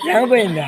எங்க போயிருந்த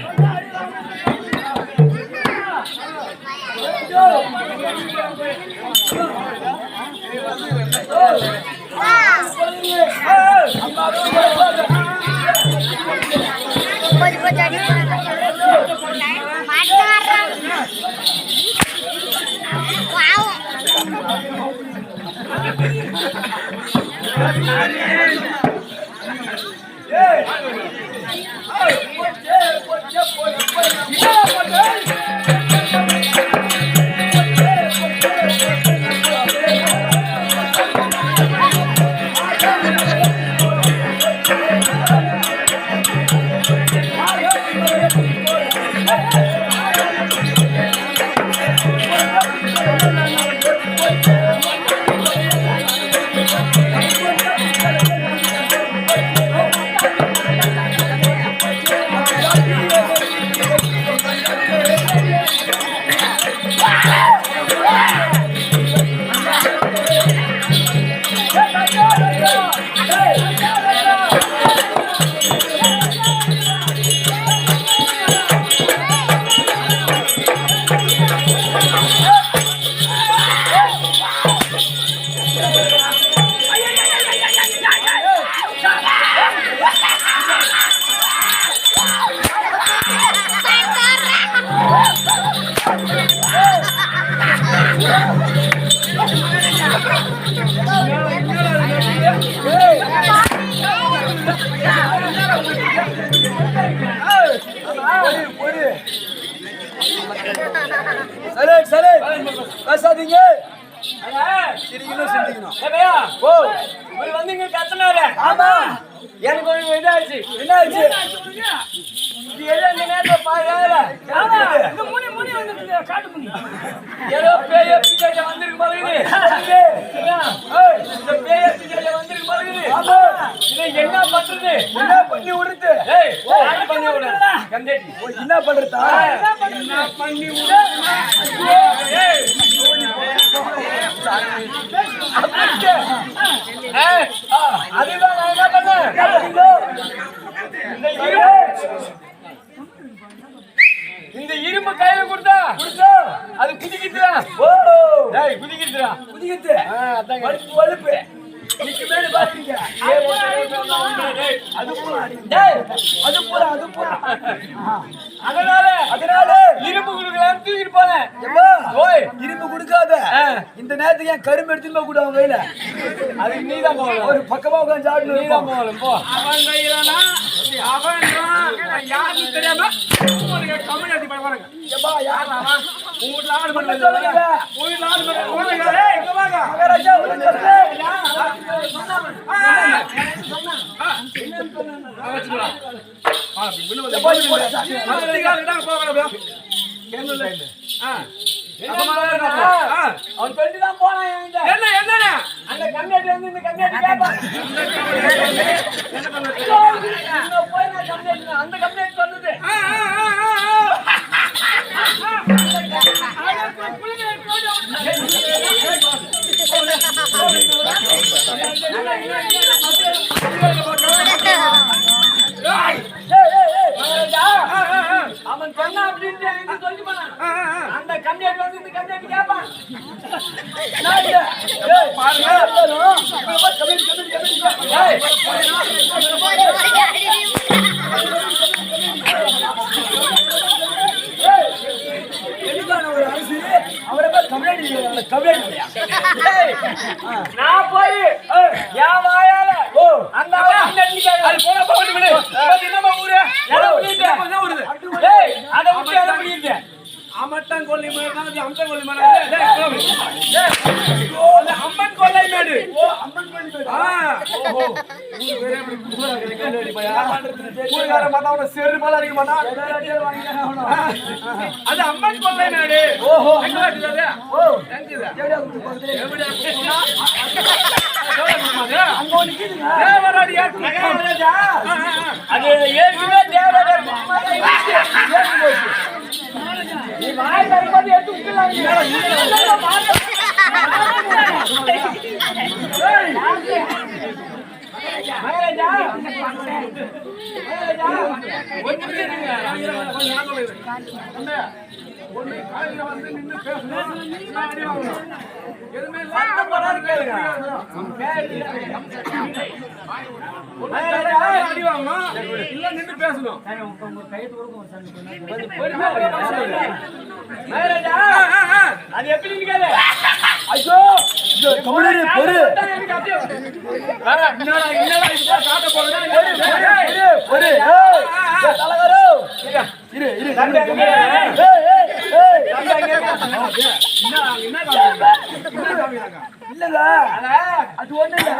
சரி பேசாதீங்க. வந்தீங்க கத்தனார. ஆமா எனக்கு கொஞ்சம் இதாச்சு. என்னாச்சு? ஏதோ பேய பிச்சை வந்திருக்கு பாருங்க. என்ன பண்றது? என்ன பண்ணி விடுறது? பண்ணி விடு. என்ன பண்றதா? என்ன பண்ணி விடு? அதுதான் நான் என்ன பண்ணேன்? இந்த இரும்பு கையில கொடுத்தா அது குதிக்கிட்டுதா. குதிக்கிட்டு அதான் வலுப்பு. அதனால இரும்பு கொடுக்கலாம் தூக்கிட்டு போனேன். இரும்பு கொடுக்காத. இந்த நேரத்துக்கு என் கரும்பு எடுத்துட்டு கூட அவங்க கையில அதுக்கு நீதான் போகலாம். ஒரு பக்கமா உட்காந்து சாப்பிட்டு நீதான் போகலாம். போ அவன் கையிலனா அவன் யாருன்னு தெரியாம கம்யூனிட்டி பாருங்க. யார் உங்க வீட்டுல ஆடு பண்ணுறது? உங்க வீட்டுல ஆடு பண்ணுறது இங்க வாங்க. மகாராஜா அவன் சொல்லிதான் போனான். என்ன அந்த கண்ணாடி வந்து இந்த கண்ணாடி போய் நான் கண்ணாடி அந்த கண்ணாடி சொன்னது சொன்னா அப்படின்னு எனக்கு சொல்லி போனான். அந்த கண்ணாடி வந்து இந்த கண்ணாடி கேட்பான். ஒரு அரசு அவரை கம்ப்ளைண்ட் நான் போய் என் வாயால அந்த அது போன போட்டு விடு. என்னமா ஊரு அதை விட்டு எதை பண்ணிருக்கேன் அமட்டன் கொல்லி மேடு தான் அம்சன் கொல்லி மேடு அம்மன் கொல்லை மேடு அம்மன் கோயில் செரு மேல அடிக்க மாட்டான் அது அம்மன் கொல்லை மேடு அது ஏற்கனவே தேவராஜர் நீ வாய் வரும்போது எடுத்து விட்டுலாம் வந்து நின்று பேசணும் எதுவுமே அடி வாங்கணும் இல்ல நின்று பேசணும் அது எப்படி இருக்காது ஐயோ கம்ப்ளைண்ட் பொறு பொறு தலைவரோ இரு இரு இல்லங்க அது ஒண்ணு இல்ல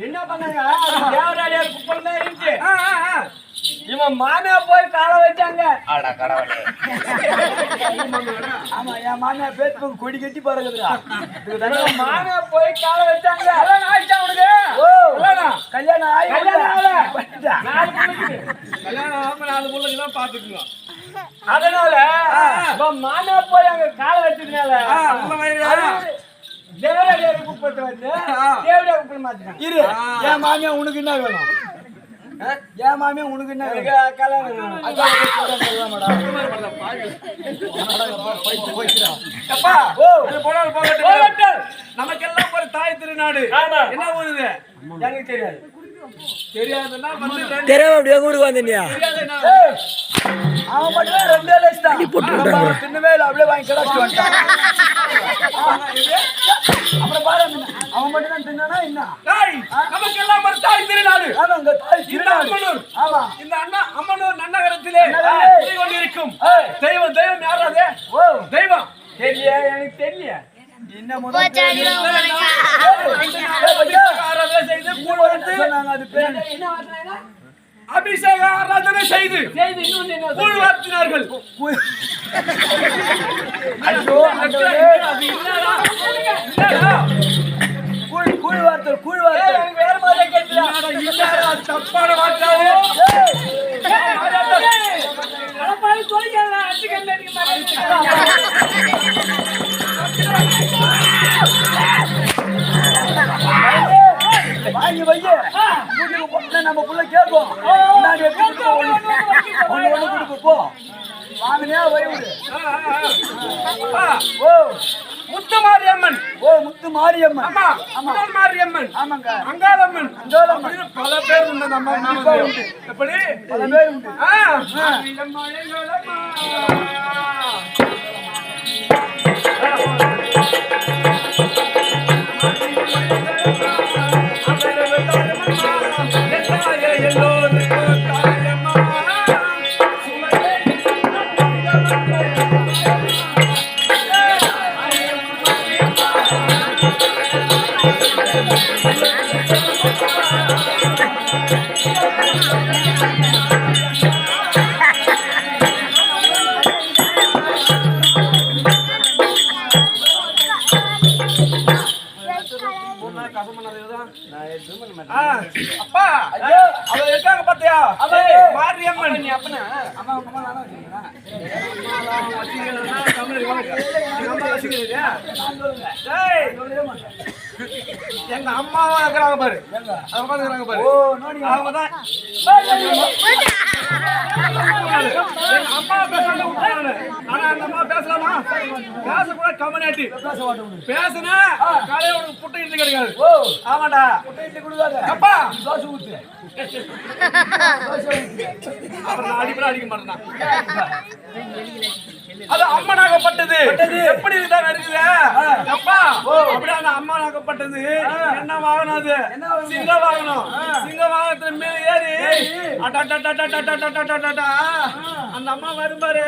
என்ன பண்ணாங்க தேவராஜர் குப்பம் தான் இருந்துச்சு இவன் மாமியா போய் காலை வச்சாங்க ஆமா என் மாமியா பேஸ்புக் கொடி கட்டி பாருங்கடா மாமியா போய் காலை வச்சாங்க ஆயிடுச்சா உனக்கு கல்யாணம் ஆகி கல்யாணம் ஆகாம 4 பிள்ளைங்க தான் பாத்துக்குங்க அதனால மாமியா போய் அங்க காலை வச்சதுனால தேவராஜர் குப்பத்தை வந்து தேவராஜர் குப்பம் மாத்திட்டாங்க இரு என் மாமியா உனக்கு என்ன வேணும் என் மாமியா உனக்கு என்ன வேணும் நமக்கெல்லாம் ஒரு தாய் திருநாடு என்ன போகுது எனக்கு தெரியாது தெரியாதுன்னா தெரியாம அப்படியே ஊருக்கு வந்தீங்க அவன் மட்டும் 2 லைஸ் தான் தின்னவே இல்லை அப்படியே வாங்கி கிடச்சிட்டு வந்துட்டான் அப்புறம் பாரு அவன் மட்டும் தான் தின்னானா என்ன நமக்கெல்லாம் ஒரு தாய் திருநாடு ஆமாங்க தாய் திருநாடு ஆமா இந்த அம்மனூர் நன்னகரத்திலே கொண்டிருக்கும் தெய்வம் தெய்வம் யாராவது தெய்வம் தெரியல எனக்கு தெரியல என்ன முதல் அபிஷேக ஆராதனை செய்து கூழ் வார்த்தினார்கள் கூழ் வார்த்தல் வேற மாதிரி கேட்கல தப்பான வார்த்தாது வாங்கி வைய நம்ம புள்ள கேட்கும் ஒண்ணு கொடுக்க போ வாங்கினே வயிறு ஓ முத்து மாரியம்மன் முத்து மாரியம்மன் ஆமா முதல் மாரியம்மன் ஆமாங்க அங்காளம்மன் பல பேர் உண்டு நம்ம உண்டு எப்படி பல பேர் உண்டு அப்பா அவ இருக்காங்க பாத்தியா மாரியம்மன் நீ அப்பனா அம்மா அம்மா நானா வச்சிருக்கேன் தமிழ் நம்ம வச்சிருக்கீங்க டேய் எங்க அம்மாவா இருக்கிறாங்க பாரு, எங்க? அவங்க பாத்துக்கிறாங்க பாரு, ஓ நோடி அவங்க தான் எங்க அம்மா பேசுறாங்க விட்டுறாங்க. ஆனா அந்த அம்மா பேசலாமா? பேசக்கூட கம்யூனிட்டி பேச மாட்டோம். பேசுனா காலையில உனக்கு புட்டை இருந்து கிடைக்காது. ஓ ஆமாடா முட்டை இட்லி கொடுக்காத. அப்பா தோசை ஊத்து. தோசை ஊத்து. அப்புறம் நான் அடிக்க மாட்டேன். அது அம்மனாகப்பட்டது எப்படி தான் இருக்குது அப்பா. அப்படியே அந்த அம்மனாகப்பட்டது என்ன வாகனம்? அது சிங்க வாகனம். சிங்க வாகனத்துல மேல ஏறி அந்த அம்மா வரும்பாரு,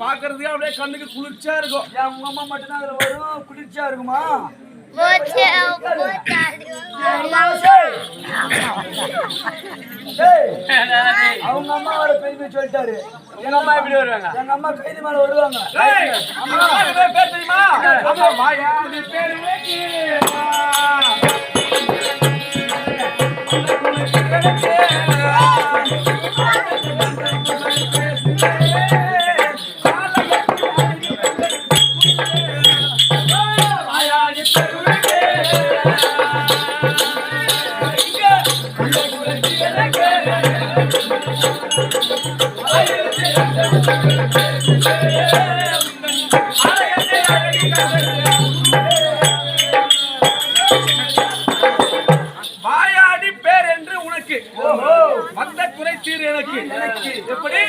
பாக்குறதுக்கு அப்படியே கண்ணுக்கு குளிர்ச்சியா இருக்கும். ஏன் உங்க அம்மா மட்டும்தான் அதுல வரும்? குளிர்ச்சியா இருக்குமா? அவங்க அம்மா வர பெருமை சொல்லிட்டாரு. எங்க அம்மா எப்படி வருவாங்க? எங்க அம்மா கைது மேல வருவாங்க. ஏய், அம்மா பேர் தெரியுமா? அம்மா மாயா பேரு வாயாடி பேர் என்று உனக்கு வந்த குறை தீர் எனக்கு. எப்படி?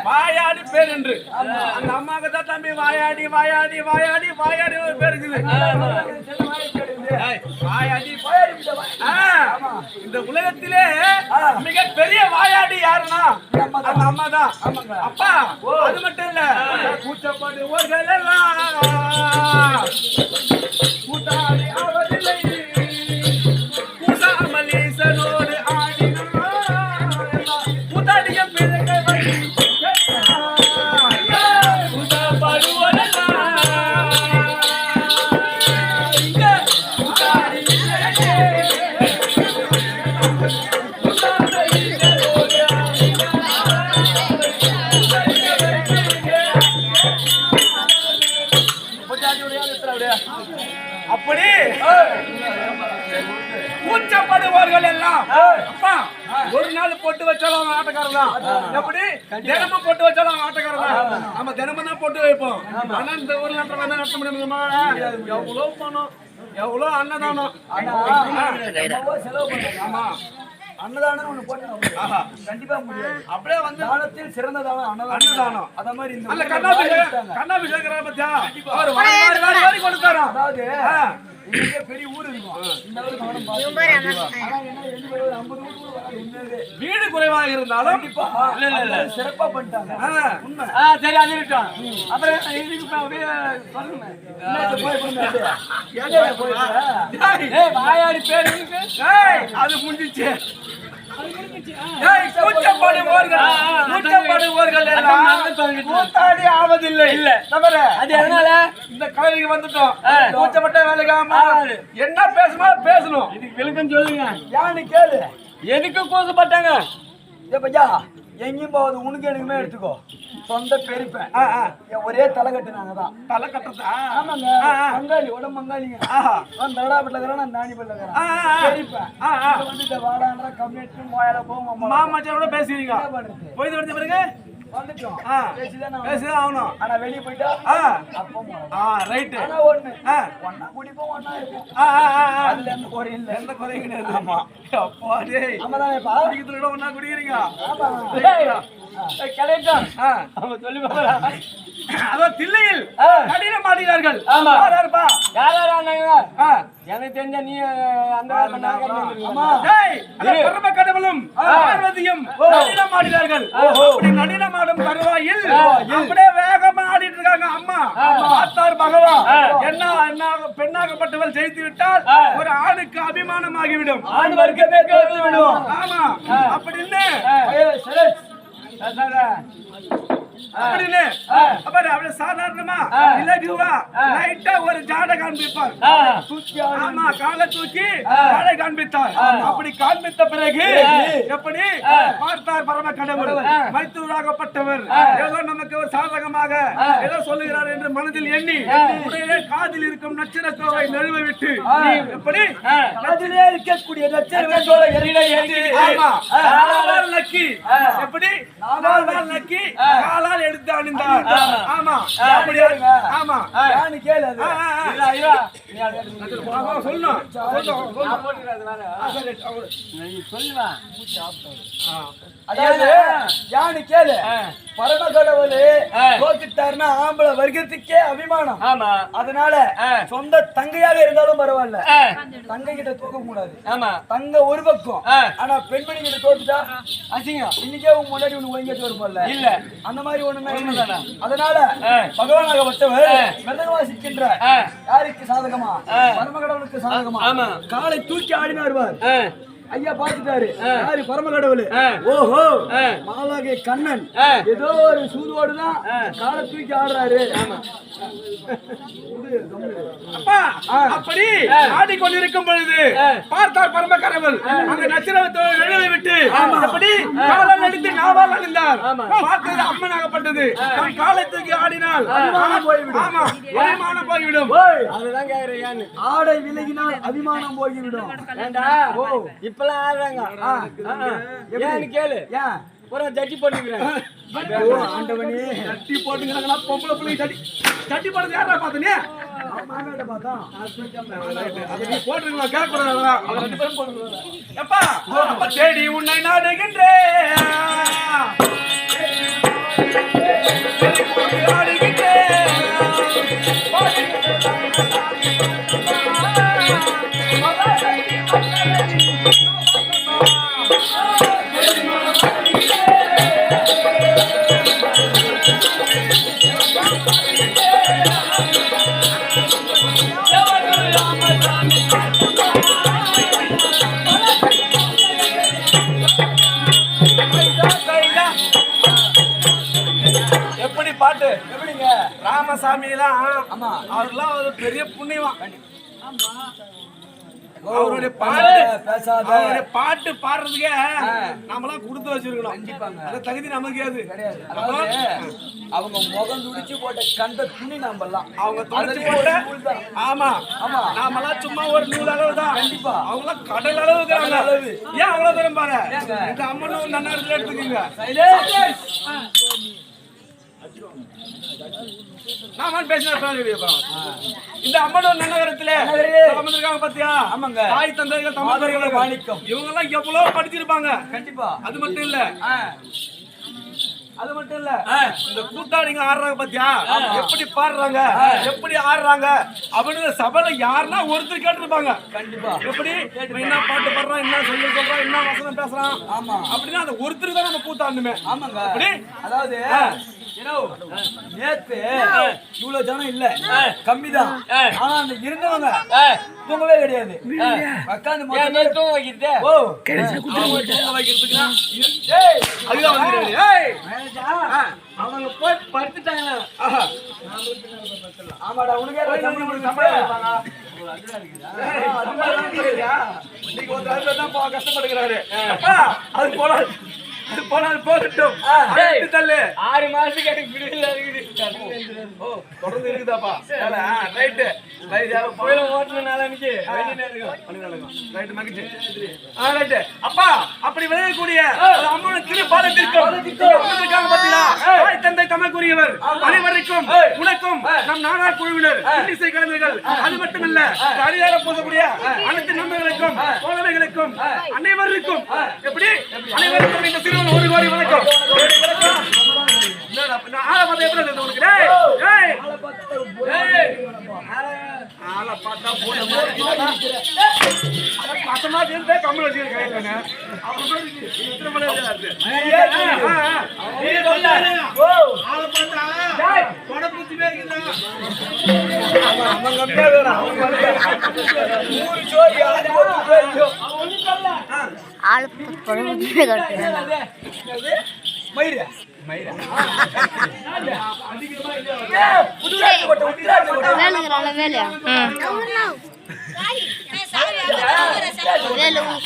வாயாடி பேர் என்று அந்த அம்மாவுக்கு தான் தம்பி வாயாடி வாயாடி வாயாடி வாயாடி ஒரு பேர் இருக்குது. வாயாடி இந்த உலகத்திலே மிக பெரிய வாயாடி யாருன்னா அந்த அம்மா தான். அப்பா அது மட்டும் இல்ல, கூச்சப்படுவோர்கள் எல்லாம் கூட்டாளி ஆவதில்லை, கூட்டாமலீசனோடு ஆடினார் கூட்டாளிய பிறகு கூட்டப்படுவோரெல்லாம் அப்படி கூச்சப்படுவார்கள் எல்லாம். அப்பா ஒரு நாள் போட்டு வச்சாலும் அவன் ஆட்டக்காரன் தான். எப்படி? தினமும் போட்டு வச்சாலும் அவன் ஆட்டக்காரன் தான். நம்ம தினமும் தான் போட்டு வைப்போம். ஆனா இந்த ஊர்ல நடத்த முடியுமா? எவ்வளவு பணம், எவ்வளவு அன்னதானம். செலவு பண்ணுங்க. ஆமா, அன்னதானம் ஒண்ணு போட்டா கண்டிப்பா முடியாது. அப்படியே வந்து தானத்தில் சிறந்த தானம் அன்னதானம். அத மாதிரி இந்த அந்த கண்ணாபிஷேகம் பத்தியா அவர் வாரி கொடுத்தாரா? அதாவது இங்க பெரிய ஊர் இருக்கும். இந்த ஊருக்கு கவனம் பாருங்க. ஆனா என்ன 50 ஊர் வராது. உண்மையிலே வீடு குறைவாக இருந்தாலும் கண்டிப்பா இல்ல சிறப்பா பண்ணிட்டாங்க. உண்மை. சரி அது இருக்கட்டும். அப்புறம் இதுக்கு சொல்லுங்க. என்ன போய் பண்ணுங்க. ஏய் வாயாடி பேர் இருக்கு. ஏய் அது முடிஞ்சிச்சு. ஏய் கூச்சப்படுவோர்கள் எல்லாம் கூத்தாடி ஆவதில்லை. இல்ல தவிர அது எதனால இந்த கலைக்கு வந்துட்டோம். கூச்சப்பட்ட வேலைக்காம என்ன பேசணுமோ பேசணும். இதுக்கு விளக்கம் சொல்லுங்க. யானு கேளு. எதுக்கு கூசப்பட்டாங்க? பையா எங்கேயும் போகுது உனக்கு எனக்குமே எடுத்துக்கோ. சொந்த பெருப்பேன் ஒரே தலை கட்டுனாங்க தான். தலை கட்டுறதா? ஆமாங்க. மங்காளி உடம்பு மங்காளிங்க. தடாப்பட்டில் இருக்கிறான், தானிப்பட்டில் இருக்கிறான். பெருப்பேன் வந்து இந்த வாடான்ற கம்யூனிட்டி மோயால போவோம். மாமாச்சோட பேசுறீங்க. போய் வந்து பிறகு வந்துட்டோம். பேசிதான் ஆகணும். ஆனா வெளியே போயிட்டா அப்போ ரைட்டு. ஆனா ஒண்ணு ஒன்னா குடிப்போம், ஒன்னா இருப்போம். அதுல எந்த குறையும் இல்லை. எந்த குறையும் கிடையாது. ஆமா அப்பா டேய் ஆமாதானே குடிக்கிறதுல ஒன்னா குடிக்கிறீங்க. கலெக்டர் அவங்க சொல்லி பாக்குறா. அதோ தில்லையில் கடின மாட்டினார்கள். ஆமா யாருப்பா? யார் எனக்கு தெரிஞ்ச நீ அந்த பரம கடவுளும் பார்வதியும் நடினமாடினார்கள். அப்படி நடினமாடும் தருவாயில் அப்படியே வேகமா ஆடிட்டு இருக்காங்க அம்மா. பார்த்தார் பகவான், என்ன பெண்ணாகப்பட்டவள் ஜெயித்து விட்டால் ஒரு ஆணுக்கு அபிமானமாகிவிடும், ஆண் வர்க்கமே கலந்து விடும். ஆமா அப்படின்னு அப்படின்னு அப்படியே சாதாரணமா இலகுவா லைட்டா ஒரு ஜாடை காண்பிப்பார். ஆமா காலை தூக்கி ஜாடை காண்பித்தார். அப்படி காண்பித்த பிறகு எப்படி பார்த்தார் பரம கடவுள் மைத்தூராகப்பட்டவர் ஏதோ நமக்கு ஒரு சாதகமாக ஏதோ சொல்லுகிறார் என்று என்று மனதில் எண்ணி உடனே காதில் இருக்கும் நட்சத்திரத்தை நழுவ விட்டு எப்படி அதிலே இருக்கக்கூடிய நட்சத்திரத்தோட எரியில ஏந்தி நாலால் நக்கி எப்படி நாலால் நக்கி காலால் எடுத்து அணிந்தார். ஆமா ஆமா யானு கேளு அது சொல்லணும் அதாவது யானு கேளு பரம கடவுளே தோத்துட்டாருன்னா ஆம்பளை வர்க்கத்துக்கே அபிமானம். ஆமா அதனால சொந்த தங்கையாக இருந்தாலும் பரவாயில்ல, தங்கை கிட்ட தூக்க கூடாது. ஆமா தங்க ஒரு பக்கம், ஆனா பெண்மணி கிட்ட தோத்துட்டா அசிங்கம். இன்னைக்கே உங்க முன்னாடி ஒண்ணு ஒய்ங்க இருப்பல்ல, இல்ல அந்த மாதிரி ஒண்ணுமே. அதனால பகவானாகப்பட்டவர் மிருதங்க வாசிக்கின்ற யாருக்கு சாதகமா? பரம கடவுளுக்கு சாதகமா. காலை தூக்கி ஆடினா வருவார். ஐயா பாத்துட்டாரு யாரு? பரம கடவுள். ஓஹோ மாலாகை கண்ணன் ஏதோ ஒரு சூதோடுதான் காலை தூக்கி ஆடுறாரு. அப்பா அப்படி ஆடிக்கொண்டிருக்கும் பொழுது பார்த்தார் பரம கடவுள் அந்த நட்சத்திரத்தை நழுவ விட்டு எப்படி காலால் அடித்து நாவால் அணிந்தார். பார்த்தது அம்மனாகப்பட்டது. நம் காலை தூக்கி ஆடினால் ஆமா அபிமானம் போய்விடும். அதுதான் கேக்குறேன். ஆடை விலகினால் அபிமானம் போய்விடும். இப்பெல்லாம் ஆடுறாங்க. ஏன்னு கேளு. ஏன் ஒரு ஜட்டி போட்டுக்கிறாங்க? ஆண்டவனே ஜட்டி போட்டுக்கிறாங்களா? பொம்பளை பிள்ளை ஜட்டி போடுறது யாரா பார்த்தனே? மாமாட்ட பார்த்தா அது போட்டுருங்களா? கேட்கறதா? அவங்க ரெண்டு பேரும் போட்டுருவாங்க. எப்பா அப்ப தேடி உன்னை நாடுகின்றேன் எப்படி பாட்டு எப்படிங்க? ராமசாமி எல்லாம் அவர்லாம் ஒரு பெரிய புண்ணியம். அவருடைய பாட்டு பாடுறதுக்கே நாமெல்லாம் கொடுத்து வச்சிருக்கணும். அந்த தகுதி நமக்கு கிடையாது. அவங்க முகம் துடிச்சு போட்ட கண்ட துணி நாமெல்லாம் அவங்க துடிச்சு போட்ட ஆமா ஆமா நாமெல்லாம் சும்மா ஒரு நூல் அளவு தான். கண்டிப்பா அவங்களாம் கடல் அளவுக்கு அளவு. ஏன் அவ்வளவு தூரம் பாரு? இந்த அம்மனும் நன்னாரத்துல எடுத்துக்கீங்க. நான் பேசினா இந்த அம்மனூர் நன்னகரத்துல அமர்ந்திருக்காங்க பாத்தியா? தாய் தந்தைகள் தமிழர்கள் மாணிக்கம் இவங்க எல்லாம் எவ்வளவு படிச்சிருப்பாங்க. கண்டிப்பா அது மட்டும் இல்ல இந்த கூத்தாடிங்க ஆடுறாங்க பாத்தியா? எப்படி பாடுறாங்க எப்படி ஆடுறாங்க அப்படின்னு சபையில யாருன்னா ஒருத்தர் கேட்டிருப்பாங்க. கண்டிப்பா எப்படி என்ன பாட்டு பாடுறான், என்ன சொல்ல சொல்றான், என்ன வசனம் பேசுறான் அப்படின்னா அந்த ஒருத்தருக்கு தான் நம்ம கூத்தாடணுமே. ஆமாங்க. அப்படி அதாவது நேத்து இவ்வளவு ஜனம் இல்ல, கம்மிதான். ஆனா அந்த இருந்தவங்க தூங்கவே கிடையாது. உட்காந்து தூங்க வைக்கிறது. ஓ தூங்க வைக்கிறதுக்கு அவங்க போய் படுத்துட்டாங்க. ஆமாடா உனக்கு கஷ்டப்படுகிறாரு. அது போனால் போகட்டும். 6 மாசத்துக்கு எனக்கு விடுதலை இருக்குது. தொடர்ந்து இருக்குதாப்பா? ரைட்டு அப்பா அப்படி விளையக்கூடிய அம்மன் தந்தை தமிழ்குரியவர் அனைவருக்கும் உனக்கும் நம் நாடா குழுவினர் இசை கலைஞர்கள் அது மட்டுமல்ல அடியார போகக்கூடிய அனைத்து நண்பர்களுக்கும் தோழமைகளுக்கும் அனைவருக்கும் எப்படி அனைவருக்கும் இந்த சிறுவன் 1 கோடி வணக்கம்.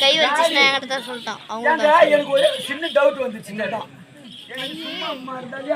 கை வச்சு சொல்லிட்டான். அவங்க எனக்கு ஒரு சின்ன டவுட் வந்துச்சு. எனக்கு சும்மா அம்மா இருந்தாலே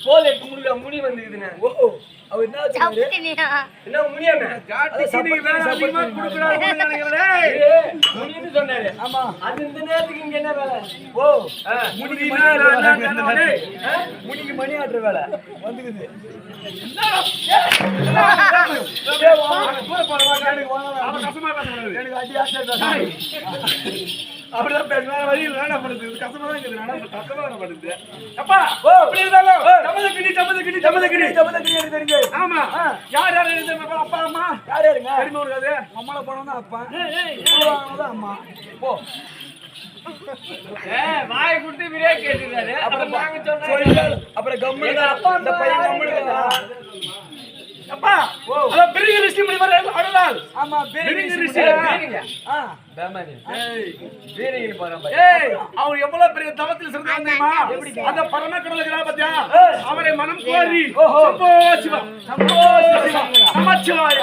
போல முடி வந்துக்குதுண்ணே. அவர் என்ன வச்சுக்காரு? என்ன முடியாம முடின்னு சொன்னாரு. ஆமா அது இந்த நேரத்துக்கு இங்க என்ன வேலை? முடிக்கு மணி ஆட்டுற வேலை வந்துக்குது. எனக்கு அடி ஆசை அப்படிதான் பேசுனா வழி வேணப்படுது. கஷ்டமா தான் இருக்குது. கஷ்டமா வேணப்படுது. அப்பா அப்படி இருந்தாலும் சம்மதக்கிடி எனக்கு தெரிஞ்சு. ஆமா. யார் யார் எழுதுற அப்பா அம்மா யார் யாருங்க? தெரியுமா இருக்காது? அம்மால போனோம் தான் அப்பா தான் அம்மா. போ வாய் கொடுத்து விரே கேட்டுறாரு. அப்புறம் நாங்க சொன்னோம். அப்புறம் கம்முனு அப்பா அந்த பையன் கம்முனு அப்பா அத பெரிய ரிஷி முனிவர் அருளால். ஆமா வீரங்க போறோம். அவர் எவ்வளவு பெரிய தவத்தில் சிறந்தார் தெரியுமா? அந்த பரமக்கடல கிராமத்தியா அவரை மனம் கோரி சம்போ சிவ நமச்சிவாய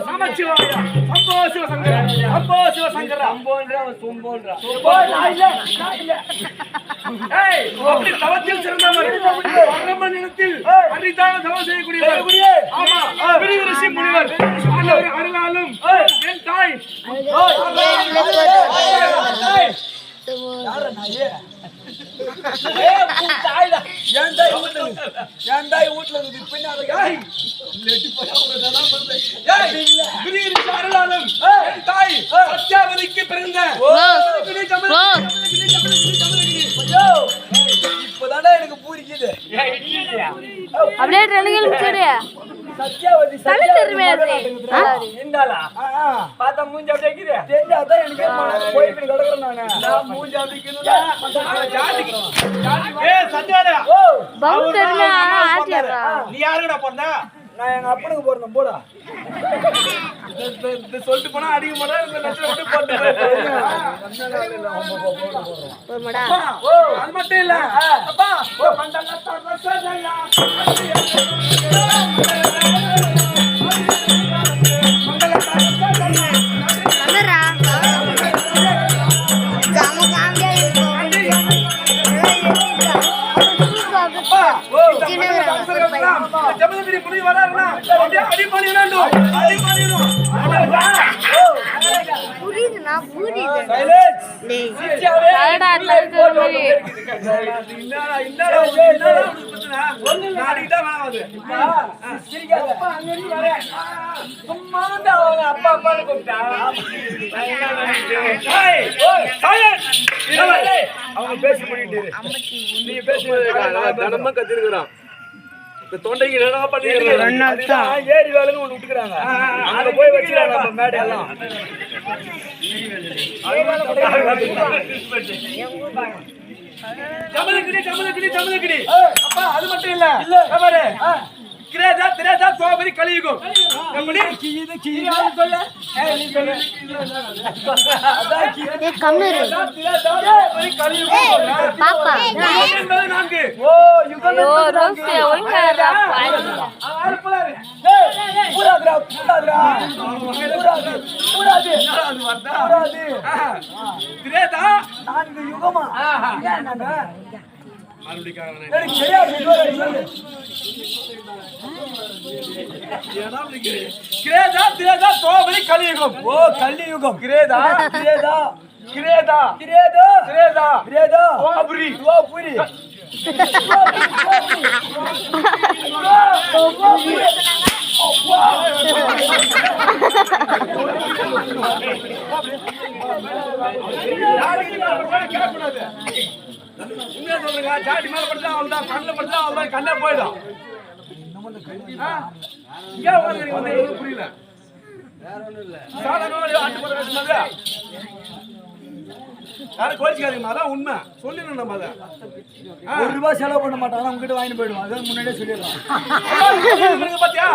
நமச்சிவாய சம்போ சிவ சங்கர சம்போ சிவ சங்கர சம்போன்றா சொம்போன்றா. அப்படி தவத்தில் சிறந்தவர் பரம நிலத்தில் அரிதான தவம் செய்யக்கூடியவர். ஆமா பெரிய ரிஷி முனிவர் அருளாலும் என் தாய் சத்யாவதிக்கு பிறந்த இப்பதானே எனக்கு பூரிக்குது. அப்படியே ரெண்டுகள் முடிச்சிடு. சத்யாவதி தலை தெரியுமே அது. இந்தாளா பார்த்தா மூஞ்சி அப்படியே இருக்குது. தெரிஞ்சாதான் எனக்கு போயிட்டு கிடக்குறேன் நானு. நான் மூஞ்சி அடிக்கணும்னா சத்யாடா பவு தெரியுமே ஆட்டியாரா. நீ யாருடா பொண்ணா? நான் எங்க அப்பனுக்கு போறேன் போடா. சொல்லிட்டு போனா அடிக்க மாட்டா இந்த லட்சம் விட்டு போட்டு போடுமாடா. அது மட்டும் இல்ல அப்பா வந்துடுறா. ஜாம காமியா இருக்கும். ஜமதகிரி முடி வராருன்னா அடி பண்ணி வேண்டும் அடி பண்ணிடும். புரியுதுண்ணா புரியுது. அப்பா அப்பான்னு கூப்பிட்டா அவங்க பேசி பண்ணிட்டு நீ பேசுறது தினமா கத்திருக்கிறான். தொண்டைக்கு என்னடா பண்ணிருக்காங்க? ஏரி வேலைன்னு ஒண்ணு விட்டுக்கிறாங்க. அங்க போய் வச்சுக்கிறாங்க நம்ம மேடை எல்லாம். ஜமதகிரி அப்பா அது மட்டும் இல்ல பாரு கிரேதா திரேதா சோபரி கலியுகம் எப்படி இது கீழே சொல்ல நீ சொல்லு. அதான் கீழே கம்மிரு பாப்பா. என்பது நான்கு. ஓ யுகம் ரோஸ்ட் ஒழுங்காடா பாரு. பூராதுரா திரேதா நான்கு யுகமா மறுபடியும் எனக்கு தெரியாது. கிரேதா திரேதா சோபரி கலியுகம். ஓ கலியுகம். கிரேதா கிரேதா கிரேதா கிரேதா கிரேதா கிரேதா சோபரி துவாபுரி உண்மையா சொல்லுங்க. ஜாடி மேல படுத்தா அவள்தான் கண்ணுல படுத்தா அவள்தான் கண்ணே போயிடும். ஏன் உங்களுக்கு வந்து புரியல? சாதாரண ஆட்டு போற வேஷம் யாரும் கோச்சிக்காதீங்க, அதான் உண்மை சொல்லிடணும் நம்ம அதை. ₹1 செலவு பண்ண மாட்டாங்க, உங்ககிட்ட வாங்கிட்டு போயிடுவோம். அதான் முன்னாடியே சொல்லிடலாம். பாத்தியா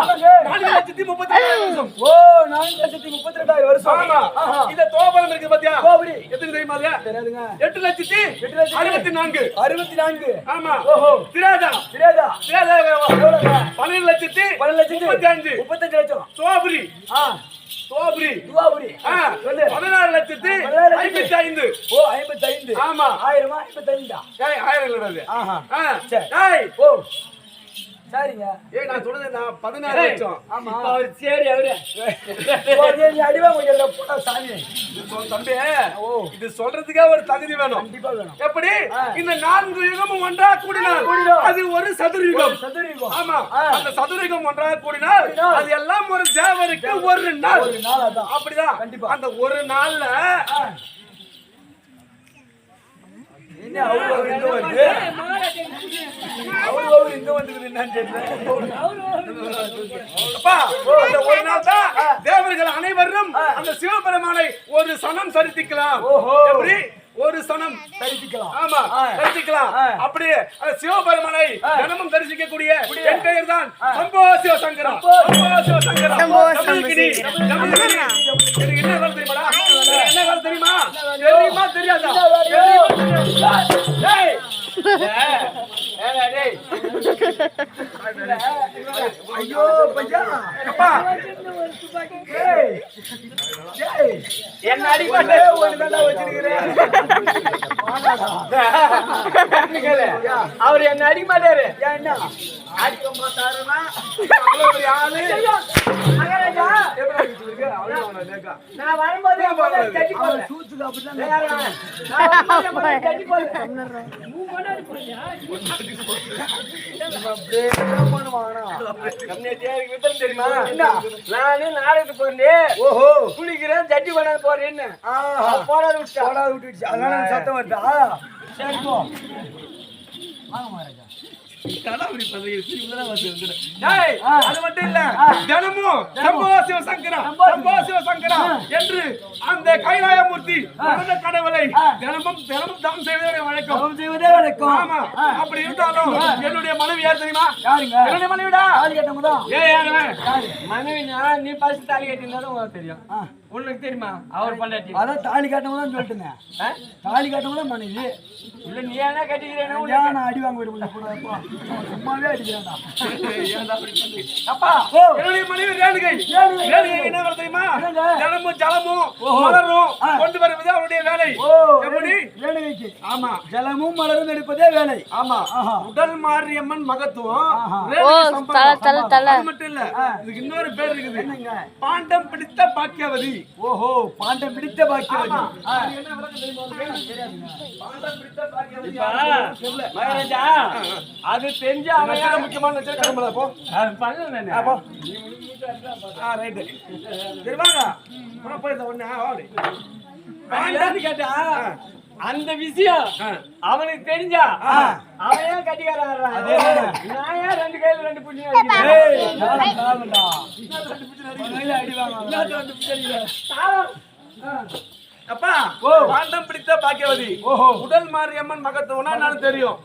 4,32,000 ஓ 4,32,000 வருஷம். ஆமா. இந்த தோபலம் இருக்கு பாத்தியா, கோபுரி எத்தனை தெரியுமா அது? தெரியாதுங்க. 8,64,000. 64. ஆமா. ஓஹோ. திரேதா தெரியாதா? 12,35,000. 35,00,000. தோபுரி துவாபுரி. சொல்லு. 16,55,000. ஓ 55. ஆமா. 1000 55. 1000 இல்லடா அது. ஆஹா. சரி. ஓ சரிங்க. நான் சொல்றது நான் 16 லட்சம். ஆமா. இப்ப அவர் சரி அவரு நீ அடிவா முடியல போடா சாமி. தம்பி ஓ இது சொல்றதுக்கே ஒரு தகுதி வேணும். கண்டிப்பா வேணும். எப்படி இந்த 4 யுகமும் ஒன்றா கூடினால் அது ஒரு சதுரயுகம். சதுரயுகம். ஆமா. அந்த சதுரயுகம் ஒன்றா கூடினால் அது எல்லாம் ஒரு தேவருக்கு ஒரு நாள். ஒரு நாள் அதான். அப்படிதான். கண்டிப்பா. அந்த ஒரு நாள்ல என்ன அவர் இங்க வந்து அவர் இங்க வந்து என்னன்னு தெரியல. அப்பா அந்த ஒரு நாள் தான் தேவர்கள் அனைவரும் அந்த சிவபெருமானை ஒரு சனம் சரித்திக்கலாம். எப்படி ஒரு சனம் தரிசிக்கலாம். ஆமா தரிசிக்கலாம். அப்படியே அந்த சிவபெருமானை தினமும் தரிசிக்கக்கூடிய என் பெயர் தான் சம்போ சிவசங்கரா. சம்போ சங்கரி. எனக்கு என்ன வேலை தெரியுமாடா? என்ன வேலை தெரியுமா? தெரியுமா தெரியாதா? டேய் ஏடா டேய் ஐயோ பையா. அப்பா ஏய் ஏய் என்ன அடிபட்டு ஒரு கண்டா வச்சிருக்கேன். அவர் என்ன அடிக்க மாட்டாரு. என்ன அடிக்க மாட்டாருன்னா அவ்வளவு பெரிய ஆளு. மகாராஜா எப்படி வச்சிருக்கு? அவ்வளவு அவன லேக்கா. நான் வரும்போது கட்டி போறேன். சூத்துக்கு அப்படிதான் கட்டி போறேன். அப்படியே பண்ணுவானா. தெரியுமா நானு நாடகத்துக்கு போறேன். ஓஹோ குளிக்கிறேன் சட்டி பண்ண போறேன்னு போடாது விட்டா போடாது விட்டுடுச்சு. அதனால சத்தம் வருதா? சரி போ. வாங்க மகாராஜா. டேய், அது மட்டும் இல்ல தினமும் சம்போ சிவசங்கரா என்று அந்த கைலாயமூர்த்தி மரண கடவுளை தினமும் தவம் செய்வதே வழக்கம். தவம் செய்வதே வழக்கம். ஆமா. அப்படி இருந்தாலும் என்னுடைய மனைவி யார் தெரியுமா? யாருங்க? என்னுடைய மனைவிடா. தாலி கட்டமுதான். யாரு? மனைவினா நீ பஸ் தாலி கட்டியிருந்தாலும் உங்களுக்கு தெரியும். உனக்கு தெரியுமா அவர் பண்ணாட்டி? அதான் தாலி கட்டமுதான் சொல்லிட்டுங்க. தாலி கட்டமுதான் மனைவி. இல்ல நீ என்ன கட்டிக்கிறேன்னு ஏன் நான் அடி வாங்க விடுவேன் கூடாதுப்பா. சும்மாவே அடிக்கிறேன்டா. அப்பா என்னுடைய மனைவி ரேணுகை. ரேணுகை என்ன வேலை தெரியுமா? தினமும் ஜலமும் மலரும் கொண்டு வருவது அவருடைய வேலை. எப்படி? ரேணுகைக்கு ஆமா ஜலமும் மலரும் எடுப்பதே வேலை. ஆமா. உடல் மாரியம்மன் மகத்துவம் ஓ தல அது மட்டும் இல்ல, இதுக்கு இன்னொரு பேர் இருக்குது. பாண்டம் பிடித்த பாக்கியவதி. ஓஹோ பாண்டம் பிடித்த பாக்கியவதி. என்ன விளக்கம் தெரியுமா உங்களுக்கு? பாண்டம் பிடித்த பாக்கியவதி மகாராஜா அது தெரிஞ்ச அவன் முக்கியமான கிளம்பல போ. பண்ணல போ. ரைட்டு சரி வாங்க. போயிடுத ஒண்ணு ஆடி கேட்டா அந்த விஷயம் அவனுக்கு தெரிஞ்சா அவன் ஏன் கட்டிக்காரன்? நான் ஏன் 2 கையில 2 புள்ளி அடிக்கிறேன்? அடி வாங்க. அப்பா பாண்டம் பிடித்த பாக்கியவதி. உடல் மாரியம்மன் மகத்துவம்னா நான் தெரியும்.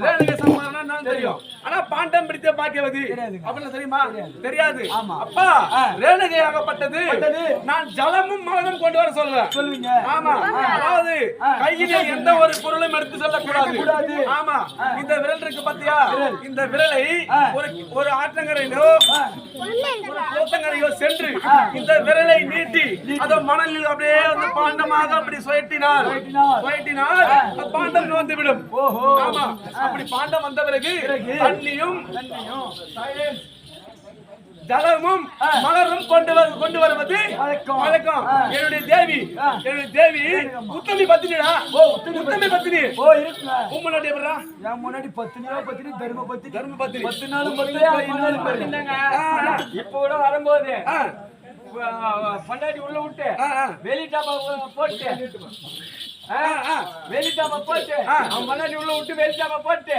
ரேணுகை சம்பந்தம்னா நான் தெரியும். ஆனா பாண்டம் பிடித்த பாக்கியவதி அப்படின்னு தெரியுமா? தெரியாது. அப்பா ரேணுகை ஆகப்பட்டது நான் ஜலமும் மலரும் கொண்டு வர சொல்லுவேன். சொல்லுவீங்க. ஆமா. அதாவது கையிலே எந்த ஒரு பொருளும் எடுத்து செல்லக்கூடாது. ஆமா. இந்த விரல் இருக்கு பாத்தியா? இந்த விரலை ஒரு ஆற்றங்கரையிலோ ஒரு கோத்தங்கரையோ சென்று இந்த விரலை நீட்டி அதை மணலில் அப்படியே வந்து பாண்டம் அப்படி சுயட்டினால் பாண்டம் வந்துவிடும். ஆமா. அப்படி பாண்டம் வந்த பிறகு தண்ணியும் ஜலமும் மலரும் கொண்டு வருவது வழக்கம். என்னுடைய தேவி உத்தமி பத்தினிடா. உத்தமி பத்தினி. உம்முடைய பேரா? என் முன்னாடி பத்தினியோ பத்தினி தர்ம பத்தினி. 10 நாளும் இப்ப கூட வரும்போது பொண்டாட்டி உள்ள விட்டு வெளிட்டாப்பா போட்டு அவன் பொண்டாட்டி உள்ள விட்டு வெளிட்டாப்பா போட்டு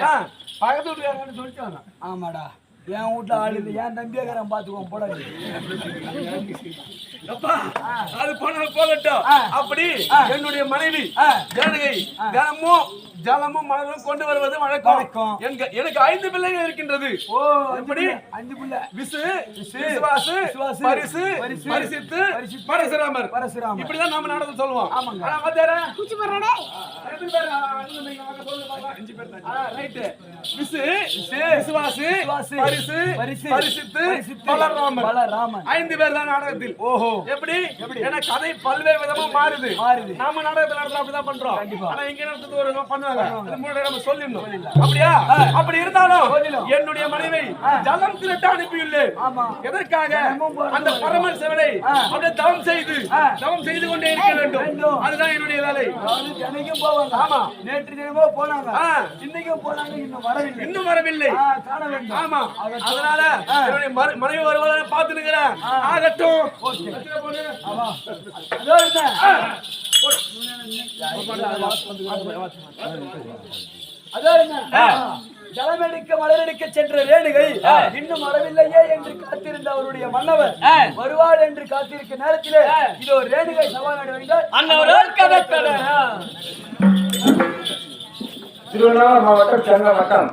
பக்கத்து வீட்டுக்காரன்னு சொல்லிட்டு வந்தான். ஆமாடா என் வீட்டுல ஆள் இல்லை என் தம்பியாக்காரன் பாத்துக்குவோம் போட அப்பா அது போனால் போகட்டும். அப்படி என்னுடைய மனைவி ஜானகி தினமும் ஜலமும் மலரும் கொண்டு வருவது வழக்கம். எனக்கு 5 பிள்ளைகள் இருக்கின்றது. ஓ எப்படி 5 பிள்ளை விசு விசுவாசு பரிசு பரிசித்து பரசுராமர் இப்படிதான் நாம நாடகம் சொல்லுவோம். ஆனா பாத்தாரா குச்சி போறடே 5 பேர் அங்க சொல்லுங்க 5 பேர் தான். ரைட் விசு விசுவாசு பரிசு பரிசித்து பலராமர் 5 பேர் தான் நாடகத்தில். ஓஹோ எப்படி ஏன்னா கதை பல்வேறு விதமா மாறுது. நாம நாடகத்துல நடத்தல அப்படிதான் பண்றோம். ஆனா இங்க நடத்துறது ஒரு பண்ணுவாங்க. அது முன்னாடி நம்ம சொல்லிடணும். அப்படியா? அப்படி இருந்தாலும் என்னுடைய மனைவி ஜலம் திரட்ட அனுப்பியுள்ளேன். எதற்காக? அந்த பரமன் சிவனை அப்படியே தவம் செய்து கொண்டே இருக்க வேண்டும். அதுதான் என்னுடைய வேலை. தினைக்கும் போவாங்க. ஆமா நேற்று தினமோ போனாங்க, இன்னைக்கும் போனாங்க, இன்னும் வரவில்லை. காண வேண்டும். ஆமா அதனால என்னுடைய மனைவி வருவதை பார்த்து நிக்கிறேன். ஆகட்டும். ஜலமெடுக்க மலரெடுக்க சென்ற ரேணுகை இன்னும் வரவில்லையே என்று காத்திருந்த அவருடைய மன்னவர் வருவாள் என்று காத்திருக்க நேரத்திலே இதோ ரேணுகை சவால் அண்ணவர்கள் திருவண்ணாமலை மாவட்டம் சென்னை வட்டம்